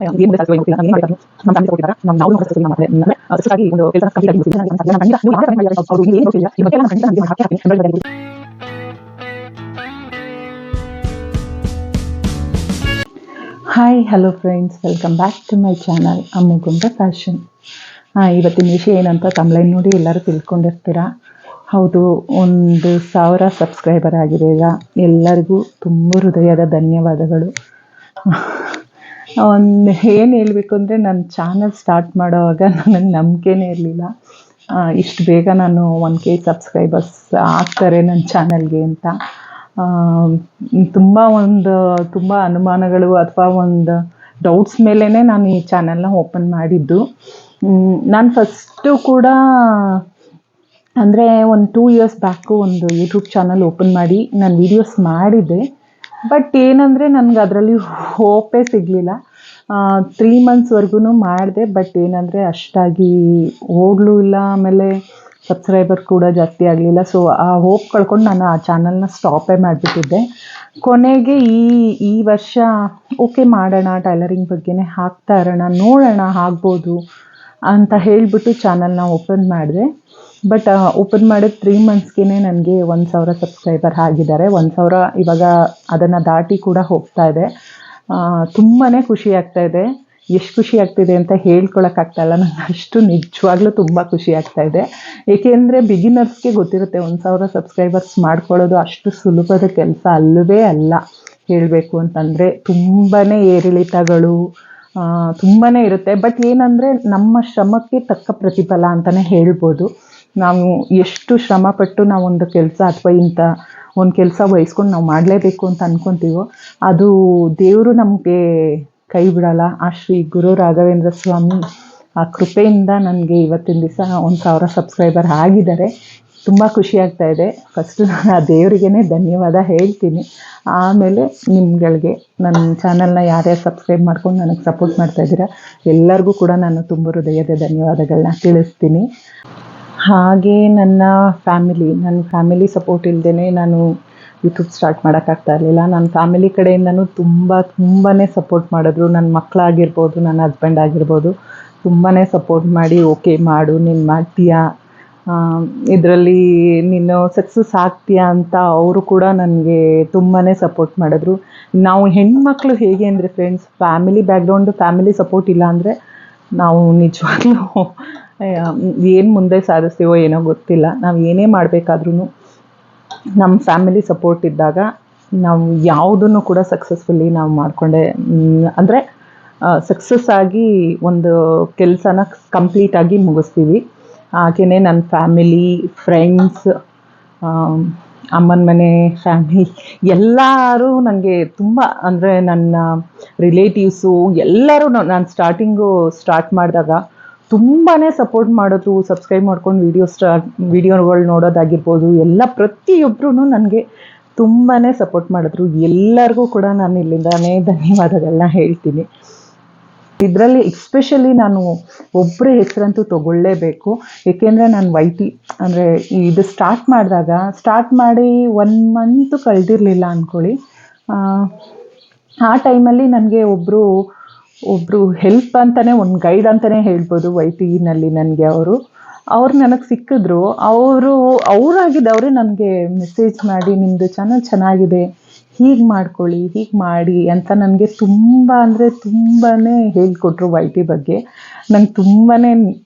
ಏನು ಕೆಲಸ ಗೊತ್ತಿಲ್ಲ, ನಾನು ಏನು ಮಾಡಿದ್ರು ನಮ್ಮ ಫ್ಯಾಮಿಲಿ ಸಪೋರ್ಟ್ ಇದ್ದಾಗ ನಾವು ಸಕ್ಸಸ್ ಮಾಡ್ತಾರೆ. ಅಂದ್ರೆ ಸಕ್ಸಸ್ ಆಗಿ ಒಂದು ಕೆಲಸ ಕಂಪ್ಲೀಟ್ ಆಗಿ ಮುಗಿಸಿದ್ರೆ ನನಗೆ ಖಂಡಿತ ನೀವು ಯಾರು ಕಮೆಂಟ್ ಮಾಡಿದ್ರೆ ಅವರು ಏನು ಗೊತ್ತಿಲ್ಲ ಈ ಬಗ್ಗೆ ನಾನು ಖಂಡಿತ ನಿಮಗೆ ಹಾಕಿ ಹಾಕ್ತೀನಿ. Hi hello friends, welcome back to my channel Ammugunda fashion. ಇವತ್ತಿನ ವಿಷಯ ಏನಂತ ತಮ್ಲೈನ್ ನೋಡಿ ಎಲ್ಲರೂ ತಿಳ್ಕೊಂಡಿರ್ತೀರ. ಹೌದು, 1,000 ಸಬ್ಸ್ಕ್ರೈಬರ್ ಆಗಿದೆ. ಈಗ ಎಲ್ಲರಿಗೂ ತುಂಬ ಹೃದಯದ ಧನ್ಯವಾದಗಳು. ಏನು ಹೇಳಬೇಕು ಅಂದರೆ, ನನ್ನ ಚಾನಲ್ ಸ್ಟಾರ್ಟ್ ಮಾಡೋವಾಗ ನನಗೆ ನಂಬಿಕೆನೇ ಇರಲಿಲ್ಲ ಇಷ್ಟು ಬೇಗ ನಾನು 1K ಸಬ್ಸ್ಕ್ರೈಬರ್ಸ್ ಆಗ್ತಾರೆ ನನ್ನ ಚಾನಲ್ಗೆ ಅಂತ. ತುಂಬ ಅನುಮಾನಗಳು ಅಥವಾ ಒಂದು ಡೌಟ್ಸ್ ಮೇಲೇ ನಾನು ಈ ಚಾನಲ್ನ ಓಪನ್ ಮಾಡಿದ್ದು. ನಾನು ಫಸ್ಟು ಕೂಡ ಅಂದರೆ ಒಂದು 2 ಇಯರ್ಸ್ ಬ್ಯಾಕು ಒಂದು ಯೂಟ್ಯೂಬ್ ಚಾನಲ್ ಓಪನ್ ಮಾಡಿ ನಾನು ವೀಡಿಯೋಸ್ ಮಾಡಿದ್ದೆ. ಬಟ್ ಏನಂದರೆ ನನಗೆ ಅದರಲ್ಲಿ ಹೋಪೇ ಸಿಗಲಿಲ್ಲ. 3 ಮಂತ್ಸ್ವರೆಗೂ ಮಾಡಿದೆ. ಬಟ್ ಏನಂದರೆ ಅಷ್ಟಾಗಿ ಓಡಲೂ ಇಲ್ಲ, ಆಮೇಲೆ ಸಬ್ಸ್ಕ್ರೈಬರ್ ಕೂಡ ಜಾಸ್ತಿ ಆಗಲಿಲ್ಲ. ಸೊ ಆ ಹೋಪ್ ಕಳ್ಕೊಂಡು ನಾನು ಆ ಚಾನಲ್ನ ಸ್ಟಾಪೇ ಮಾಡಿಬಿಟ್ಟಿದ್ದೆ. ಕೊನೆಗೆ ಈ ವರ್ಷ ಓಕೆ ಮಾಡೋಣ, ಟೈಲರಿಂಗ್ ಬಗ್ಗೆನೇ ಹಾಕ್ತಾ ಇರೋಣ, ನೋಡೋಣ ಆಗ್ಬೋದು ಅಂತ ಹೇಳಿಬಿಟ್ಟು ಚಾನಲ್ನ ಓಪನ್ ಮಾಡಿದೆ. ಬಟ್ ಓಪನ್ ಮಾಡಿದ 3 ಮಂತ್ಸ್ಗೆ ನನಗೆ 1,000 ಸಬ್ಸ್ಕ್ರೈಬರ್ ಆಗಿದ್ದಾರೆ. 1,000 ಇವಾಗ ಅದನ್ನು ದಾಟಿ ಕೂಡ ಹೋಗ್ತಾ ಇದೆ. ತುಂಬಾ ಖುಷಿ ಆಗ್ತಾಯಿದೆ. ಎಷ್ಟು ಖುಷಿ ಆಗ್ತಿದೆ ಅಂತ ಹೇಳ್ಕೊಳಕ್ಕಾಗ್ತಾಯಿಲ್ಲ ನನಗೆ, ಅಷ್ಟು ನಿಜವಾಗ್ಲೂ ತುಂಬ ಖುಷಿ ಆಗ್ತಾಯಿದೆ. ಏಕೆಂದರೆ ಬಿಗಿನರ್ಸ್ಗೆ ಗೊತ್ತಿರುತ್ತೆ 1,000 ಸಬ್ಸ್ಕ್ರೈಬರ್ಸ್ ಮಾಡ್ಕೊಳ್ಳೋದು ಅಷ್ಟು ಸುಲಭದ ಕೆಲಸ ಅಲ್ಲವೇ ಅಲ್ಲ. ಹೇಳಬೇಕು ಅಂತಂದರೆ ತುಂಬಾ ಏರಿಳಿತಗಳು ತುಂಬಾ ಇರುತ್ತೆ. ಬಟ್ ಏನಂದರೆ ನಮ್ಮ ಶ್ರಮಕ್ಕೆ ತಕ್ಕ ಪ್ರತಿಫಲ ಅಂತಲೇ ಹೇಳ್ಬೋದು. ನಾವು ಎಷ್ಟು ಶ್ರಮಪಟ್ಟು ನಾವೊಂದು ಕೆಲಸ ಅಥವಾ ಇಂಥ ಒಂದು ಕೆಲಸ ವಹಿಸ್ಕೊಂಡು ನಾವು ಮಾಡಲೇಬೇಕು ಅಂತ ಅಂದ್ಕೊತೀವೋ ಅದು ದೇವರು ನಮಗೆ ಕೈ ಬಿಡಲ್ಲ. ಆ ಶ್ರೀ ಗುರು ರಾಘವೇಂದ್ರ ಸ್ವಾಮಿ ಆ ಕೃಪೆಯಿಂದ ನನಗೆ ಇವತ್ತಿನ ದಿವಸ 1,000 ಸಬ್ಸ್ಕ್ರೈಬರ್ ಆಗಿದ್ದಾರೆ. ತುಂಬ ಖುಷಿ ಆಗ್ತಾಯಿದೆ. ಫಸ್ಟು ನಾನು ಆ ದೇವರಿಗೇ ಧನ್ಯವಾದ ಹೇಳ್ತೀನಿ. ಆಮೇಲೆ ನಿಮ್ಗಳಿಗೆ ನನ್ನ ಚಾನಲ್ನ ಯಾರ್ಯಾರು ಸಬ್ಸ್ಕ್ರೈಬ್ ಮಾಡ್ಕೊಂಡು ನನಗೆ ಸಪೋರ್ಟ್ ಮಾಡ್ತಾಯಿದ್ದೀರಾ ಎಲ್ಲರಿಗೂ ಕೂಡ ನಾನು ತುಂಬ ಹೃದಯದ ಧನ್ಯವಾದಗಳನ್ನ ತಿಳಿಸ್ತೀನಿ. ಹಾಗೆ ನನ್ನ ಫ್ಯಾಮಿಲಿ ಸಪೋರ್ಟ್ ಇಲ್ಲದೇ ನಾನು ಯೂಟ್ಯೂಬ್ ಸ್ಟಾರ್ಟ್ ಮಾಡೋಕ್ಕಾಗ್ತಾ ಇರಲಿಲ್ಲ. ನನ್ನ ಫ್ಯಾಮಿಲಿ ಕಡೆಯಿಂದನೂ ತುಂಬಾ ಸಪೋರ್ಟ್ ಮಾಡಿದ್ರು. ನನ್ನ ಮಕ್ಕಳಾಗಿರ್ಬೋದು, ನನ್ನ ಹಸ್ಬೆಂಡ್ ಆಗಿರ್ಬೋದು, ತುಂಬಾ ಸಪೋರ್ಟ್ ಮಾಡಿ ಓಕೆ ಮಾಡು, ನೀನು ಮಾಡ್ತೀಯಾ, ಇದರಲ್ಲಿ ನೀನು ಸಕ್ಸಸ್ ಆಗ್ತೀಯಾ ಅಂತ ಅವರು ಕೂಡ ನನಗೆ ತುಂಬಾ ಸಪೋರ್ಟ್ ಮಾಡಿದ್ರು. ನಾವು ಹೆಣ್ಮಕ್ಳು ಹೇಗೆ ಅಂದರೆ ಫ್ರೆಂಡ್ಸ್, ಫ್ಯಾಮಿಲಿ ಸಪೋರ್ಟ್ ಇಲ್ಲ ಅಂದರೆ ನಾವು ನಿಜವಾಗ್ಲೂ ಏನು ಮುಂದೆ ಸಾಧಿಸ್ತೀವೋ ಏನೋ ಗೊತ್ತಿಲ್ಲ. ನಾವು ಏನೇ ಮಾಡಬೇಕಾದ್ರೂ ನಮ್ಮ ಫ್ಯಾಮಿಲಿ ಸಪೋರ್ಟ್ ಇದ್ದಾಗ ನಾವು ಯಾವುದನ್ನು ಕೂಡ ಸಕ್ಸಸ್ಫುಲ್ಲಿ ನಾವು ಮಾಡಿಕೊಂಡೆ ಅಂದರೆ ಸಕ್ಸಸ್ ಆಗಿ ಒಂದು ಕೆಲಸನ ಕಂಪ್ಲೀಟಾಗಿ ಮುಗಿಸ್ತೀವಿ. ಹಾಗೆಯೇ ನನ್ನ ಫ್ಯಾಮಿಲಿ, ಫ್ರೆಂಡ್ಸ್, ಅಮ್ಮನ ಮನೆ ಫ್ಯಾಮಿಲಿ ಎಲ್ಲರೂ ನನಗೆ ತುಂಬ ಅಂದರೆ ನನ್ನ ರಿಲೇಟಿವ್ಸು ಎಲ್ಲರೂ ನಾನು ಸ್ಟಾರ್ಟ್ ಮಾಡಿದಾಗ ತುಂಬಾ ಸಪೋರ್ಟ್ ಮಾಡಿದ್ರು. ಸಬ್ಸ್ಕ್ರೈಬ್ ಮಾಡ್ಕೊಂಡು ವೀಡಿಯೋಗಳು ನೋಡೋದಾಗಿರ್ಬೋದು, ಎಲ್ಲ ಪ್ರತಿಯೊಬ್ಬರೂ ನನಗೆ ತುಂಬಾ ಸಪೋರ್ಟ್ ಮಾಡಿದ್ರು. ಎಲ್ಲರಿಗೂ ಕೂಡ ನಾನು ಇಲ್ಲಿಂದಾನೇ ಧನ್ಯವಾದಗಳನ್ನ ಹೇಳ್ತೀನಿ. ಇದರಲ್ಲಿ ಎಸ್ಪೆಷಲಿ ನಾನು ಒಬ್ಬರ ಹೆಸರಂತೂ ತಗೊಳ್ಳೇಬೇಕು. ಏಕೆಂದರೆ ನಾನು YT ಅಂದರೆ ಇದು ಸ್ಟಾರ್ಟ್ ಮಾಡಿ 1 ಮಂತ್ ಕಳೆದಿರಲಿಲ್ಲ ಅಂದ್ಕೊಳ್ಳಿ. ಆ ಟೈಮಲ್ಲಿ ನನಗೆ ಒಬ್ಬರು ಹೆಲ್ಪ್ ಅಂತಲೇ, ಒಂದು ಗೈಡ್ ಅಂತಲೇ ಹೇಳ್ಬೋದು. YTನಲ್ಲಿ ನನಗೆ ಅವ್ರು ನನಗೆ ಸಿಕ್ಕಿದ್ರು. ಅವರಾಗಿದ್ದವರೇ ನನಗೆ ಮೆಸೇಜ್ ಮಾಡಿ ನಿಮ್ಮದು ಚಾನಲ್ ಚೆನ್ನಾಗಿದೆ, ಹೀಗೆ ಮಾಡ್ಕೊಳ್ಳಿ, ಹೀಗೆ ಮಾಡಿ ಅಂತ ನನಗೆ ತುಂಬ ಅಂದರೆ ತುಂಬಾ ಹೇಳ್ಕೊಟ್ರು YT ಬಗ್ಗೆ. ನಂಗೆ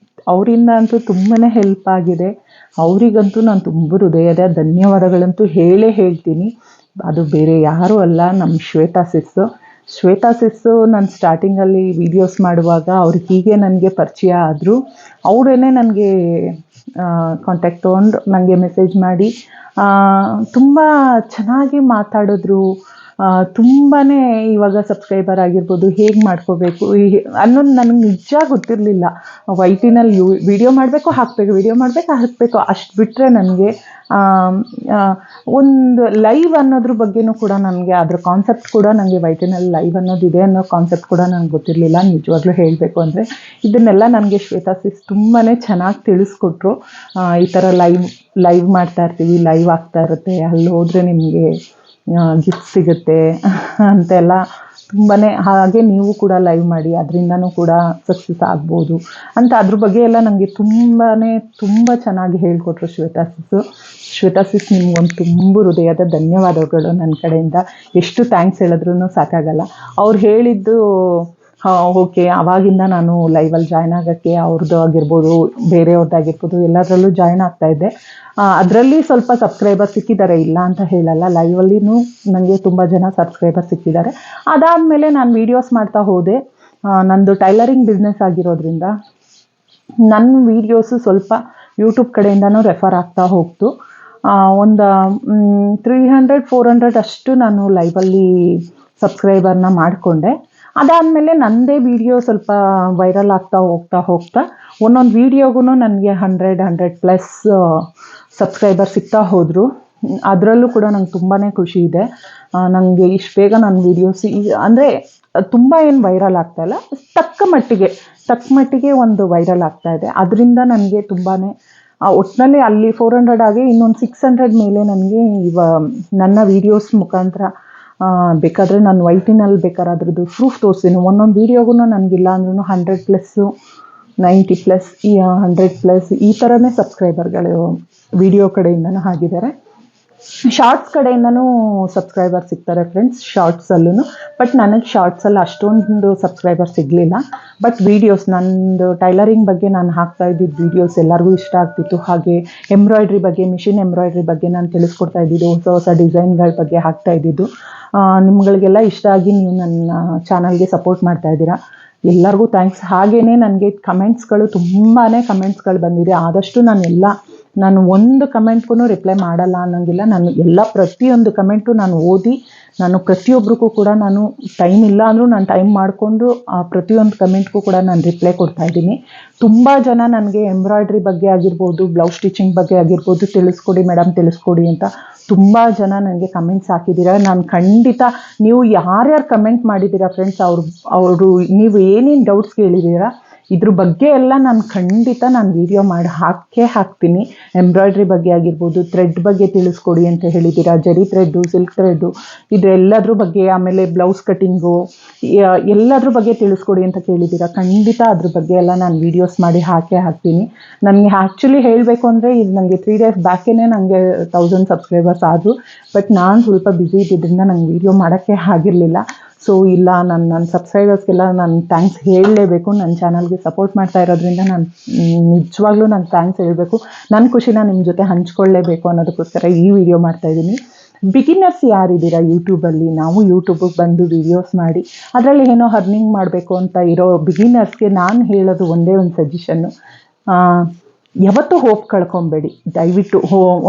ಅವರಿಂದ ಅಂತೂ ತುಂಬಾ ಹೆಲ್ಪ್ ಆಗಿದೆ. ಅವರಿಗಂತೂ ನಾನು ತುಂಬ ಹೃದಯದ ಧನ್ಯವಾದಗಳಂತೂ ಹೇಳ್ತೀನಿ. ಅದು ಬೇರೆ ಯಾರೂ ಅಲ್ಲ, ನಮ್ಮ ಶ್ವೇತಾ ಸಿಸ್ಸು ನಾನು ಸ್ಟಾರ್ಟಿಂಗಲ್ಲಿ ವೀಡಿಯೋಸ್ ಮಾಡುವಾಗ ಅವ್ರು ಹೀಗೆ ನನಗೆ ಪರಿಚಯ ಆದರು. ಅವರೇ ನನಗೆ ಕಾಂಟ್ಯಾಕ್ಟ್ ತೊಗೊಂಡು ನನಗೆ ಮೆಸೇಜ್ ಮಾಡಿ ತುಂಬ ಚೆನ್ನಾಗಿ ಮಾತಾಡಿದ್ರು. ತುಂಬಾ ಇವಾಗ ಸಬ್ಸ್ಕ್ರೈಬರ್ ಆಗಿರ್ಬೋದು, ಹೇಗೆ ಮಾಡ್ಕೋಬೇಕು ಅನ್ನೋದು ನನಗೆ ನಿಜ ಗೊತ್ತಿರಲಿಲ್ಲ. YTನಲ್ಲಿ ವಿಡಿಯೋ ಮಾಡಬೇಕು ಹಾಕಬೇಕು ಅಷ್ಟು ಬಿಟ್ಟರೆ ನನಗೆ ಒಂದು ಲೈವ್ ಅನ್ನೋದ್ರ ಬಗ್ಗೆನೂ ಕೂಡ ನನಗೆ ಅದರ ಕಾನ್ಸೆಪ್ಟ್ ಕೂಡ ನನಗೆ YTನಲ್ಲಿ ಲೈವ್ ಅನ್ನೋದಿದೆ ಅನ್ನೋ ಕಾನ್ಸೆಪ್ಟ್ ಕೂಡ ನನಗೆ ಗೊತ್ತಿರಲಿಲ್ಲ. ನಿಜವಾಗ್ಲೂ ಹೇಳಬೇಕು ಅಂದರೆ ಇದನ್ನೆಲ್ಲ ನನಗೆ ಶ್ವೇತಾ ಸಿಸ್ ತುಂಬಾ ಚೆನ್ನಾಗಿ ತಿಳಿಸ್ಕೊಟ್ರು. ಈ ಥರ ಲೈವ್ ಮಾಡ್ತಾ ಇರ್ತೀವಿ, ಲೈವ್ ಆಗ್ತಾ ಇರುತ್ತೆ, ಅಲ್ಲಿ ಹೋದರೆ ನಿಮಗೆ ಗಿಫ್ಟ್ ಸಿಗುತ್ತೆ ಅಂತೆಲ್ಲ ತುಂಬಾ ಹಾಗೆ ನೀವು ಕೂಡ ಲೈವ್ ಮಾಡಿ ಅದರಿಂದನೂ ಕೂಡ ಸಕ್ಸಸ್ ಆಗ್ಬೋದು ಅಂತ ಅದ್ರ ಬಗ್ಗೆ ಎಲ್ಲ ನನಗೆ ತುಂಬ ಚೆನ್ನಾಗಿ ಹೇಳ್ಕೊಟ್ರು ಶ್ವೇತಾ ಸಿಸ್ ನಿಮ್ಗೊಂದು ತುಂಬ ಹೃದಯದ ಧನ್ಯವಾದಗಳು ನನ್ನ ಕಡೆಯಿಂದ. ಎಷ್ಟು ಥ್ಯಾಂಕ್ಸ್ ಹೇಳಿದ್ರೂ ಸಾಕಾಗಲ್ಲ. ಅವ್ರು ಹೇಳಿದ್ದು ಓಕೆ, ಆವಾಗಿಂದ ನಾನು ಲೈವಲ್ಲಿ ಜಾಯ್ನ್ ಆಗೋಕ್ಕೆ ಅವ್ರದ್ದು ಆಗಿರ್ಬೋದು, ಬೇರೆಯವ್ರದ್ದಾಗಿರ್ಬೋದು, ಎಲ್ಲದರಲ್ಲೂ ಜಾಯ್ನ್ ಆಗ್ತಾಯಿದ್ದೆ. ಅದರಲ್ಲಿ ಸ್ವಲ್ಪ ಸಬ್ಸ್ಕ್ರೈಬರ್ ಸಿಕ್ಕಿದ್ದಾರೆ, ಇಲ್ಲ ಅಂತ ಹೇಳಲ್ಲ. ಲೈವಲ್ಲಿನೂ ನನಗೆ ತುಂಬ ಜನ ಸಬ್ಸ್ಕ್ರೈಬರ್ ಸಿಕ್ಕಿದ್ದಾರೆ. ಅದಾದಮೇಲೆ ನಾನು ವೀಡಿಯೋಸ್ ಮಾಡ್ತಾ ಹೋದೆ. ನಂದು ಟೈಲರಿಂಗ್ ಬಿಸ್ನೆಸ್ ಆಗಿರೋದ್ರಿಂದ ನನ್ನ ವೀಡಿಯೋಸು ಸ್ವಲ್ಪ ಯೂಟ್ಯೂಬ್ ಕಡೆಯಿಂದನೂ ರೆಫರ್ ಆಗ್ತಾ ಹೋಗ್ತು. ಒಂದು 300-400 ಅಷ್ಟು ನಾನು ಲೈವಲ್ಲಿ ಸಬ್ಸ್ಕ್ರೈಬರ್ನ ಮಾಡಿಕೊಂಡೆ. ಅದಾದಮೇಲೆ ನನ್ನದೇ ವೀಡಿಯೋ ಸ್ವಲ್ಪ ವೈರಲ್ ಆಗ್ತಾ ಹೋಗ್ತಾ ಒಂದೊಂದು ವೀಡಿಯೋಗೂ ನನಗೆ 100+ ಸಬ್ಸ್ಕ್ರೈಬರ್ ಸಿಗ್ತಾ ಹೋದರು. ಅದರಲ್ಲೂ ಕೂಡ ನಂಗೆ ತುಂಬಾ ಖುಷಿ ಇದೆ. ನನಗೆ ಇಷ್ಟು ಬೇಗ ನನ್ನ ವೀಡಿಯೋಸ್ ಅಂದರೆ ತುಂಬ ಏನು ವೈರಲ್ ಆಗ್ತಾಯಿಲ್ಲ, ತಕ್ಕ ಮಟ್ಟಿಗೆ ಒಂದು ವೈರಲ್ ಆಗ್ತಾಯಿದೆ. ಅದರಿಂದ ನನಗೆ ತುಂಬಾ ಒಟ್ಟಿನಲ್ಲಿ ಅಲ್ಲಿ 400 ಆಗಿ ಇನ್ನೊಂದು 600 ಮೇಲೆ ನನಗೆ ನನ್ನ ವೀಡಿಯೋಸ್ ಮುಖಾಂತರ ಬೇಕಾದರೆ ನಾನು ವೈಟಿನಲ್ಲಿ ಬೇಕಾದ್ರೆ ಅದ್ರದ್ದು ಪ್ರೂಫ್ ತೋರಿಸ್ತೀನಿ. ಒಂದೊಂದು ವೀಡಿಯೋಗೂ ನನಗಿಲ್ಲ ಅಂದ್ರೂ 100+, 90+, 100+ ಈ ಥರನೇ ಸಬ್ಸ್ಕ್ರೈಬರ್ಗಳು ವಿಡಿಯೋ ಕಡೆಯಿಂದನೂ ಆಗಿದ್ದಾರೆ. ಶಾರ್ಟ್ಸ್ ಕಡೆಯಿಂದನೂ ಸಬ್ಸ್ಕ್ರೈಬರ್ ಸಿಗ್ತಾರೆ ಫ್ರೆಂಡ್ಸ್, ಶಾರ್ಟ್ಸಲ್ಲೂ. ಬಟ್ ನನಗೆ ಶಾರ್ಟ್ಸಲ್ಲಿ ಅಷ್ಟೊಂದು ಸಬ್ಸ್ಕ್ರೈಬರ್ ಸಿಗಲಿಲ್ಲ. ಬಟ್ ವೀಡಿಯೋಸ್ ನಂದು ಟೈಲರಿಂಗ್ ಬಗ್ಗೆ ನಾನು ಹಾಕ್ತಾ ಇದ್ದಿದ್ದು ವೀಡಿಯೋಸ್ ಎಲ್ಲರಿಗೂ ಇಷ್ಟ ಆಗ್ತಿತ್ತು. ಹಾಗೆ ಎಂಬ್ರಾಯ್ಡ್ರಿ ಬಗ್ಗೆ, ಮಿಷಿನ್ ಎಂಬ್ರಾಯ್ಡ್ರಿ ಬಗ್ಗೆ ನಾನು ತಿಳಿಸ್ಕೊಡ್ತಾ ಇದ್ದಿದ್ದು, ಹೊಸ ಡಿಸೈನ್ಗಳ ಬಗ್ಗೆ ಹಾಕ್ತಾ ಇದ್ದಿದ್ದು. ನಿಮ್ಗಳಿಗೆಲ್ಲ ಇಷ್ಟ ಆಗಿ ನೀವು ನನ್ನ ಚಾನಲ್ಗೆ ಸಪೋರ್ಟ್ ಮಾಡ್ತಾ ಇದ್ದೀರಾ. ಎಲ್ಲರಿಗೂ ಥ್ಯಾಂಕ್ಸ್. ಹಾಗೆಯೇ ನನಗೆ ತುಂಬಾ ಕಮೆಂಟ್ಸ್ಗಳು ಬಂದಿದೆ. ಆದಷ್ಟು ನಾನು ಒಂದು ಕಮೆಂಟ್ಗೂ ರಿಪ್ಲೈ ಮಾಡಲ್ಲ ಅನ್ನೋಂಗಿಲ್ಲ. ನಾನು ಪ್ರತಿಯೊಂದು ಕಮೆಂಟು ನಾನು ಓದಿ, ನಾನು ಪ್ರತಿಯೊಬ್ಬರಿಗೂ ಕೂಡ ನಾನು ಟೈಮ್ ಇಲ್ಲ ಅಂದರೂ ನಾನು ಟೈಮ್ ಮಾಡಿಕೊಂಡು ಪ್ರತಿಯೊಂದು ಕಮೆಂಟ್ಗೂ ಕೂಡ ನಾನು ರಿಪ್ಲೈ ಕೊಡ್ತಾ ಇದ್ದೀನಿ. ತುಂಬ ಜನ ನನಗೆ ಎಂಬ್ರಾಯ್ಡ್ರಿ ಬಗ್ಗೆ ಆಗಿರ್ಬೋದು, ಬ್ಲೌಸ್ ಸ್ಟಿಚಿಂಗ್ ಬಗ್ಗೆ ಆಗಿರ್ಬೋದು, ತಿಳಿಸ್ಕೊಡಿ ಮೇಡಮ್ ತಿಳಿಸ್ಕೊಡಿ ಅಂತ ತುಂಬ ಜನ ನನಗೆ ಕಮೆಂಟ್ಸ್ ಹಾಕಿದ್ದೀರಾ. ನಾನು ಖಂಡಿತ ನೀವು ಯಾರ್ಯಾರು ಕಮೆಂಟ್ ಮಾಡಿದ್ದೀರಾ ಫ್ರೆಂಡ್ಸ್, ಅವರು ನೀವು ಏನೇನು ಡೌಟ್ಸ್ ಕೇಳಿದ್ದೀರಾ ಇದ್ರ ಬಗ್ಗೆ ಎಲ್ಲ ನಾನು ಖಂಡಿತ ವೀಡಿಯೋ ಮಾಡಿ ಹಾಕ್ತೀನಿ. ಎಂಬ್ರಾಯ್ಡ್ರಿ ಬಗ್ಗೆ ಆಗಿರ್ಬೋದು, ಥ್ರೆಡ್ ಬಗ್ಗೆ ತಿಳಿಸ್ಕೊಡಿ ಅಂತ ಹೇಳಿದ್ದೀರಾ, ಜರಿ ಥ್ರೆಡ್ಡು, ಸಿಲ್ಕ್ ಥ್ರೆಡ್ಡು, ಇದೆಲ್ಲದ್ರ ಬಗ್ಗೆ, ಆಮೇಲೆ ಬ್ಲೌಸ್ ಕಟ್ಟಿಂಗು, ಎಲ್ಲದ್ರ ಬಗ್ಗೆ ತಿಳಿಸ್ಕೊಡಿ ಅಂತ ಕೇಳಿದ್ದೀರಾ. ಖಂಡಿತ ಅದ್ರ ಬಗ್ಗೆ ಎಲ್ಲ ನಾನು ವೀಡಿಯೋಸ್ ಮಾಡಿ ಹಾಕ್ತೀನಿ. ನನಗೆ ಆ್ಯಕ್ಚುಲಿ ಹೇಳಬೇಕು ಅಂದರೆ ಇದು ನನಗೆ 3 days ಬ್ಯಾಕೇ ನನಗೆ 1000 ಸಬ್ಸ್ಕ್ರೈಬರ್ಸ್ ಆದರು. ಬಟ್ ನಾನು ಸ್ವಲ್ಪ ಬ್ಯುಸಿ ಇದ್ದಿದ್ದರಿಂದ ನಂಗೆ ವೀಡಿಯೋ ಮಾಡೋಕ್ಕೆ ಆಗಿರಲಿಲ್ಲ. ಸೊ ಇಲ್ಲ, ನನ್ನ ಸಬ್ಸ್ಕ್ರೈಬರ್ಸ್ಗೆಲ್ಲ ನಾನು ಥ್ಯಾಂಕ್ಸ್ ಹೇಳಲೇಬೇಕು. ನನ್ನ ಚಾನಲ್ಗೆ ಸಪೋರ್ಟ್ ಮಾಡ್ತಾ ಇರೋದ್ರಿಂದ ನಾನು ನಿಜವಾಗ್ಲೂ ನಾನು ಥ್ಯಾಂಕ್ಸ್ ಹೇಳಬೇಕು. ನನ್ನ ಖುಷಿನ ನಿಮ್ಮ ಜೊತೆ ಹಂಚ್ಕೊಳ್ಳೇಬೇಕು ಅನ್ನೋದಕ್ಕೋಸ್ಕರ ಈ ವಿಡಿಯೋ ಮಾಡ್ತಾಯಿದ್ದೀನಿ. ಬಿಗಿನರ್ಸ್ ಯಾರಿದ್ದೀರಾ ಯೂಟ್ಯೂಬಲ್ಲಿ, ನಾವು ಯೂಟ್ಯೂಬಿಗೆ ಬಂದು ವೀಡಿಯೋಸ್ ಮಾಡಿ ಅದರಲ್ಲಿ ಏನೋ ಅರ್ನಿಂಗ್ ಮಾಡಬೇಕು ಅಂತ ಇರೋ ಬಿಗಿನರ್ಸ್ಗೆ ನಾನು ಹೇಳೋದು ಒಂದೇ ಒಂದು ಸಜೆಷನ್ನು, ಯಾವತ್ತೂ ಹೋಪ್ ಕಳ್ಕೊಬೇಡಿ. ದಯವಿಟ್ಟು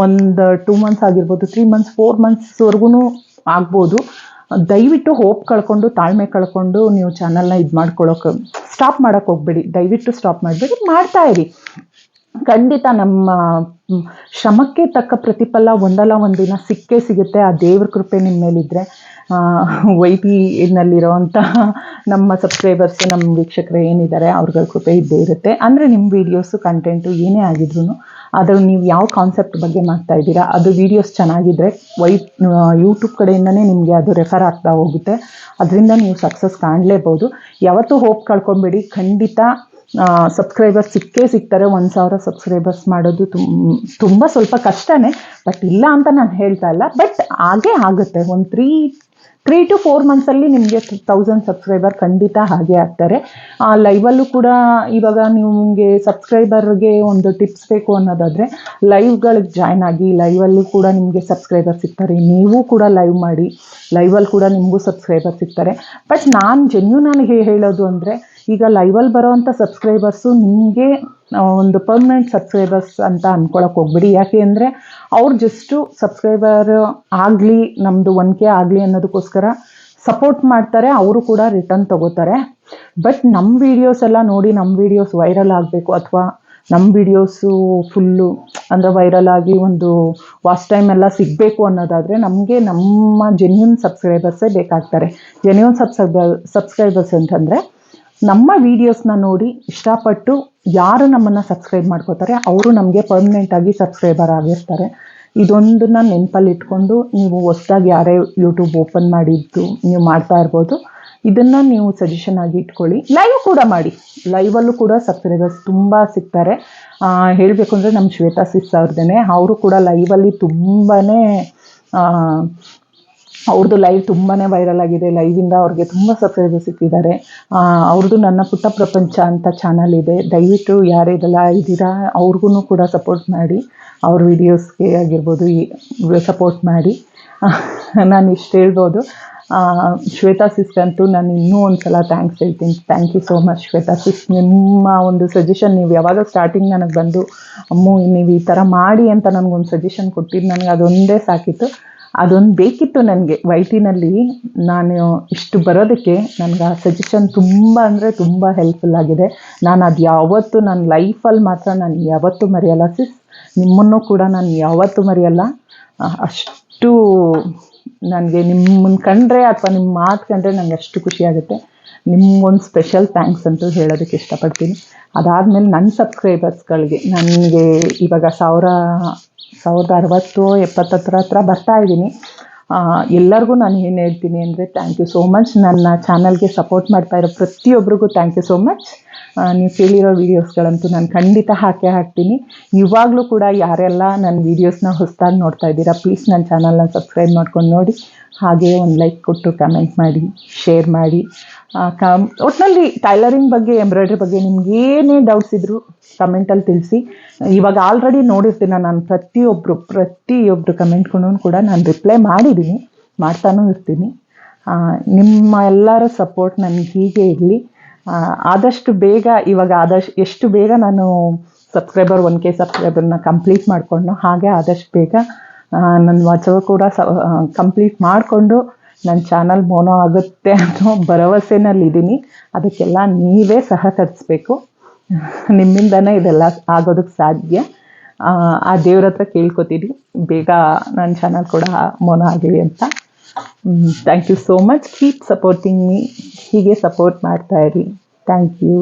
ಒಂದು 2 months ಆಗಿರ್ಬೋದು, 3 months, 4 monthsವರೆಗೂ ಆಗ್ಬೋದು. ದಯವಿಟ್ಟು ಹೋಪ್ ಕಳ್ಕೊಂಡು, ತಾಳ್ಮೆ ಕಳ್ಕೊಂಡು ನೀವು ಚಾನಲ್ನ ಮಾಡ್ಕೊಳ್ಳೋಕೆ ಸ್ಟಾಪ್ ಮಾಡೋಕ್ಕೆ ಹೋಗಬೇಡಿ. ದಯವಿಟ್ಟು ಸ್ಟಾಪ್ ಮಾಡಬೇಡಿ, ಮಾಡ್ತಾಯಿರಿ. ಖಂಡಿತ ನಮ್ಮ ಶ್ರಮಕ್ಕೆ ತಕ್ಕ ಪ್ರತಿಫಲ ಒಂದಲ್ಲ ಒಂದಿನ ಸಿಕ್ಕೇ ಸಿಗುತ್ತೆ. ಆ ದೇವ್ರ ಕೃಪೆ ನಿಮ್ಮ ಮೇಲಿದ್ದರೆ. ವೈಟಿನಲ್ಲಿರೋವಂಥ ನಮ್ಮ ಸಬ್ಸ್ಕ್ರೈಬರ್ಸ್, ನಮ್ಮ ವೀಕ್ಷಕರು ಏನಿದ್ದಾರೆ ಅವ್ರಗಳ ಕೃಪೆ ಇದ್ದೇ ಇರುತ್ತೆ. ಅಂದರೆ ನಿಮ್ಮ ವೀಡಿಯೋಸು ಕಂಟೆಂಟು ಏನೇ ಆಗಿದ್ರೂ ಅದು ನೀವು ಯಾವ ಕಾನ್ಸೆಪ್ಟ್ ಬಗ್ಗೆ ಮಾಡ್ತಾ ಇದ್ದೀರಾ, ಅದು ವೀಡಿಯೋಸ್ ಚೆನ್ನಾಗಿದ್ದರೆ ಯೂಟ್ಯೂಬ್ ಕಡೆಯಿಂದನೇ ನಿಮಗೆ ಅದು ರೆಫರ್ ಆಗ್ತಾ ಹೋಗುತ್ತೆ. ಅದರಿಂದ ನೀವು ಸಕ್ಸಸ್ ಕಾಣಲೇಬೋದು. ಯಾವತ್ತೂ ಹೋಪ್ ಕಳ್ಕೊಬೇಡಿ. ಖಂಡಿತ ಸಬ್ಸ್ಕ್ರೈಬರ್ಸ್ ಸಿಗ್ತಾರೆ. 1000 ಸಬ್ಸ್ಕ್ರೈಬರ್ಸ್ ಮಾಡೋದು ತುಂಬ ಸ್ವಲ್ಪ ಕಷ್ಟನೇ, ಬಟ್ ಇಲ್ಲ ಅಂತ ನಾನು ಹೇಳ್ತಾ ಇಲ್ಲ. ಬಟ್ ಹಾಗೇ ಆಗುತ್ತೆ. ಒಂದು 3 to 4 monthsಲ್ಲಿ ನಿಮಗೆ 1000 ಸಬ್ಸ್ಕ್ರೈಬರ್ ಖಂಡಿತ ಹಾಗೆ ಆಗ್ತಾರೆ. ಲೈವಲ್ಲೂ ಕೂಡ ಇವಾಗ ನಿಮಗೆ ಸಬ್ಸ್ಕ್ರೈಬರ್ಗೆ ಒಂದು ಟಿಪ್ಸ್ ಬೇಕು ಅನ್ನೋದಾದರೆ ಲೈವ್ಗಳಿಗೆ ಜಾಯ್ನ್ ಆಗಿ, ಲೈವಲ್ಲೂ ಕೂಡ ನಿಮಗೆ ಸಬ್ಸ್ಕ್ರೈಬರ್ ಸಿಗ್ತಾರೆ. ನೀವು ಕೂಡ ಲೈವ್ ಮಾಡಿ, ಲೈವಲ್ಲಿ ಕೂಡ ನಿಮಗೂ ಸಬ್ಸ್ಕ್ರೈಬರ್ ಸಿಗ್ತಾರೆ. ಬಟ್ ನಾನು ಜೆನ್ಯೂನಾಗಿ ಹೇಳೋದು ಅಂದರೆ, ಈಗ ಲೈವಲ್ಲಿ ಬರೋವಂಥ ಸಬ್ಸ್ಕ್ರೈಬರ್ಸು ನಿಮಗೆ ಒಂದು ಪರ್ಮನೆಂಟ್ ಸಬ್ಸ್ಕ್ರೈಬರ್ಸ್ ಅಂತ ಅಂದ್ಕೊಳಕ್ಕೆ ಹೋಗ್ಬಿಡಿ. ಯಾಕೆ ಅಂದರೆ ಅವ್ರು ಜಸ್ಟು ಸಬ್ಸ್ಕ್ರೈಬರ್ ಆಗಲಿ, ನಮ್ಮದು 1K ಆಗಲಿ ಅನ್ನೋದಕ್ಕೋಸ್ಕರ ಸಪೋರ್ಟ್ ಮಾಡ್ತಾರೆ. ಅವರು ಕೂಡ ರಿಟರ್ನ್ ತೊಗೋತಾರೆ. ಬಟ್ ನಮ್ಮ ವೀಡಿಯೋಸ್ ಎಲ್ಲ ನೋಡಿ ನಮ್ಮ ವೀಡಿಯೋಸ್ ವೈರಲ್ ಆಗಬೇಕು, ಅಥವಾ ನಮ್ಮ ವೀಡಿಯೋಸು ಫುಲ್ಲು ಅಂದರೆ ವೈರಲ್ ಆಗಿ ಒಂದು ವಾಚ್ ಟೈಮ್ ಎಲ್ಲ ಸಿಗಬೇಕು ಅನ್ನೋದಾದರೆ ನಮಗೆ ನಮ್ಮ ಜೆನ್ಯೂನ್ ಸಬ್ಸ್ಕ್ರೈಬರ್ಸೇ ಬೇಕಾಗ್ತಾರೆ. ಜೆನ್ಯೂನ್ ಸಬ್ಸ್ಕ್ರೈಬರ್ಸ್ ಅಂತಂದರೆ ನಮ್ಮ ವೀಡಿಯೋಸ್ನ ನೋಡಿ ಇಷ್ಟಪಟ್ಟು ಯಾರು ನಮ್ಮನ್ನು ಸಬ್ಸ್ಕ್ರೈಬ್ ಮಾಡ್ಕೋತಾರೆ ಅವರು ನಮಗೆ ಪರ್ಮನೆಂಟಾಗಿ ಸಬ್ಸ್ಕ್ರೈಬರ್ ಆಗಿರ್ತಾರೆ. ಇದೊಂದನ್ನು ನೆನಪಲ್ಲಿ ಇಟ್ಕೊಂಡು ನೀವು ಹೊಸ್ದಾಗಿ ಯಾರೇ ಯೂಟ್ಯೂಬ್ ಓಪನ್ ಮಾಡಿದ್ದು ನೀವು ಮಾಡ್ತಾ ಇರ್ಬೋದು. ಇದನ್ನು ನೀವು ಸಜೆಷನ್ ಆಗಿ ಇಟ್ಕೊಳ್ಳಿ. ಲೈವ್ ಕೂಡ ಮಾಡಿ, ಲೈವಲ್ಲೂ ಕೂಡ ಸಬ್ಸ್ಕ್ರೈಬರ್ಸ್ ತುಂಬ ಸಿಗ್ತಾರೆ. ಹೇಳಬೇಕು ಅಂದರೆ ನಮ್ಮ ಶ್ವೇತಾ ಸಿಸ್ ಅವ್ರದ್ದೇ, ಅವರು ಕೂಡ ಲೈವಲ್ಲಿ ತುಂಬಾ ಅವ್ರದ್ದು ಲೈವ್ ತುಂಬಾ ವೈರಲ್ ಆಗಿದೆ. ಲೈವಿಂದ ಅವ್ರಿಗೆ ತುಂಬ ಸಬ್ಸ್ಕ್ರೈಬರ್ಸ್ ಸಿಕ್ಕಿದ್ದಾರೆ. ಅವ್ರದ್ದು ನನ್ನ ಪುಟ್ಟ ಪ್ರಪಂಚ ಅಂತ ಚಾನಲ್ ಇದೆ, ದಯವಿಟ್ಟು ಯಾರೆಲ್ಲ ಇದ್ದೀರಾ ಅವ್ರಿಗೂ ಕೂಡ ಸಪೋರ್ಟ್ ಮಾಡಿ, ಅವ್ರ ವಿಡಿಯೋಸ್ಗೆ ಆಗಿರ್ಬೋದು ಸಪೋರ್ಟ್ ಮಾಡಿ. ನಾನು ಇಷ್ಟು ಹೇಳ್ಬೋದು. ಶ್ವೇತಾ ಸಿಸ್ಗಂತೂ ನಾನು ಇನ್ನೂ ಒಂದು ಸಲ ಥ್ಯಾಂಕ್ಸ್ ಹೇಳ್ತೀನಿ. Thank you so much Shweta sis. ನಿಮ್ಮ ಒಂದು ಸಜೆಷನ್, ನೀವು ಯಾವಾಗ ಸ್ಟಾರ್ಟಿಂಗ್ ನನಗೆ ಬಂದು ಅಮ್ಮು ನೀವು ಈ ಥರ ಮಾಡಿ ಅಂತ ನನಗೊಂದು ಸಜೆಷನ್ ಕೊಟ್ಟಿದ್ದು, ನನಗೆ ಅದೊಂದೇ ಸಾಕಿತ್ತು, ಅದೊಂದು ಬೇಕಿತ್ತು ನನಗೆ. ವೈಟಿನಲ್ಲಿ ನಾನು ಇಷ್ಟು ಬರೋದಕ್ಕೆ ನನಗೆ ಆ ಸಜೆಷನ್ ತುಂಬ ಅಂದರೆ ತುಂಬ ಹೆಲ್ಪ್ಫುಲ್ ಆಗಿದೆ. ನಾನು ಅದು ಯಾವತ್ತೂ ನನ್ನ ಲೈಫಲ್ಲಿ ಮಾತ್ರ ನಾನು ಯಾವತ್ತೂ ಮರೆಯಲ್ಲ ಸಿಸ್. ನಿಮ್ಮನ್ನು ಕೂಡ ನಾನು ಯಾವತ್ತೂ ಮರೆಯಲ್ಲ. ಅಷ್ಟು ನನಗೆ ನಿಮ್ಮನ್ನು ಕಂಡ್ರೆ ಅಥವಾ ನಿಮ್ಮ ಮಾತು ಕಂಡ್ರೆ ನನಗೆ ಅಷ್ಟು ಖುಷಿಯಾಗುತ್ತೆ. ನಿಮ್ಗೊಂದು ಸ್ಪೆಷಲ್ ಥ್ಯಾಂಕ್ಸ್ ಅಂತೂ ಹೇಳೋದಕ್ಕೆ ಇಷ್ಟಪಡ್ತೀನಿ. ಅದಾದಮೇಲೆ ನನ್ನ ಸಬ್ಸ್ಕ್ರೈಬರ್ಸ್ಗಳಿಗೆ ನನಗೆ ಇವಾಗ 1060-70 ಹತ್ರ ಬರ್ತಾ ಇದ್ದೀನಿ. ಎಲ್ಲರಿಗೂ ನಾನು ಏನು ಹೇಳ್ತೀನಿ ಅಂದರೆ ಥ್ಯಾಂಕ್ ಯು ಸೋ ಮಚ್. ನನ್ನ ಚಾನಲ್ಗೆ ಸಪೋರ್ಟ್ ಮಾಡ್ತಾ ಇರೋ ಪ್ರತಿಯೊಬ್ಬರಿಗೂ ಥ್ಯಾಂಕ್ ಯು ಸೋ ಮಚ್. ನೀವು ಕೇಳಿರೋ ವೀಡಿಯೋಸ್ಗಳಂತೂ ನಾನು ಖಂಡಿತ ಹಾಕ್ತೀನಿ. ಇವಾಗಲೂ ಕೂಡ ಯಾರೆಲ್ಲ ನನ್ನ ವೀಡಿಯೋಸ್ನ ಹೊಸದಾಗಿ ನೋಡ್ತಾ ಇದ್ದೀರಾ, ಪ್ಲೀಸ್ ನನ್ನ ಚಾನಲ್ನ ಸಬ್ಸ್ಕ್ರೈಬ್ ಮಾಡ್ಕೊಂಡು ನೋಡಿ, ಹಾಗೆ ಒಂದು ಲೈಕ್ ಕೊಟ್ಟು ಕಮೆಂಟ್ ಮಾಡಿ, ಶೇರ್ ಮಾಡಿ. ಒಟ್ಟಿನಲ್ಲಿ ಟೈಲರಿಂಗ್ ಬಗ್ಗೆ, ಎಂಬ್ರಾಯ್ಡ್ರಿ ಬಗ್ಗೆ ನಿಮ್ಗೆ ಏನೇ ಡೌಟ್ಸ್ ಇದ್ದರೂ ಕಮೆಂಟಲ್ಲಿ ತಿಳಿಸಿ. ಇವಾಗ ಆಲ್ರೆಡಿ ನೋಡಿರ್ತೀನಿ ನಾನು ಪ್ರತಿಯೊಬ್ಬರು ಕಮೆಂಟ್ಗೂ ಕೂಡ ನಾನು ರಿಪ್ಲೈ ಮಾಡಿದ್ದೀನಿ, ಮಾಡ್ತಾನೂ ಇರ್ತೀನಿ. ನಿಮ್ಮ ಎಲ್ಲರ ಸಪೋರ್ಟ್ ನನಗೆ ಹೀಗೆ ಇರಲಿ. ಆದಷ್ಟು ಬೇಗ ಎಷ್ಟು ಬೇಗ ನಾನು 1K ಸಬ್ಸ್ಕ್ರೈಬರ್ನ ಕಂಪ್ಲೀಟ್ ಮಾಡಿಕೊಂಡು, ಹಾಗೆ ಆದಷ್ಟು ಬೇಗ ನನ್ನ ವಾಚವ ಕೂಡ ಕಂಪ್ಲೀಟ್ ಮಾಡಿಕೊಂಡು ನನ್ನ ಚಾನಲ್ ಮೋನೋ ಆಗುತ್ತೆ ಅನ್ನೋ ಭರವಸೆನಲ್ಲಿದ್ದೀನಿ. ಅದಕ್ಕೆಲ್ಲ ನೀವೇ ಸಹಕರಿಸಬೇಕು. ನಿಮ್ಮಿಂದನೇ ಇದೆಲ್ಲ ಆಗೋದಕ್ಕೆ ಸಾಧ್ಯ. ಆ ದೇವ್ರ ಹತ್ರ ಕೇಳ್ಕೊತೀನಿ ಬೇಗ ನನ್ನ ಚಾನಲ್ ಕೂಡ ಮೋನೋ ಆಗಲಿ ಅಂತ. Thank you so much. Keep supporting me. ಹೀಗೆ ಸಪೋರ್ಟ್ ಮಾಡ್ತಾಯಿರಿ. Thank you.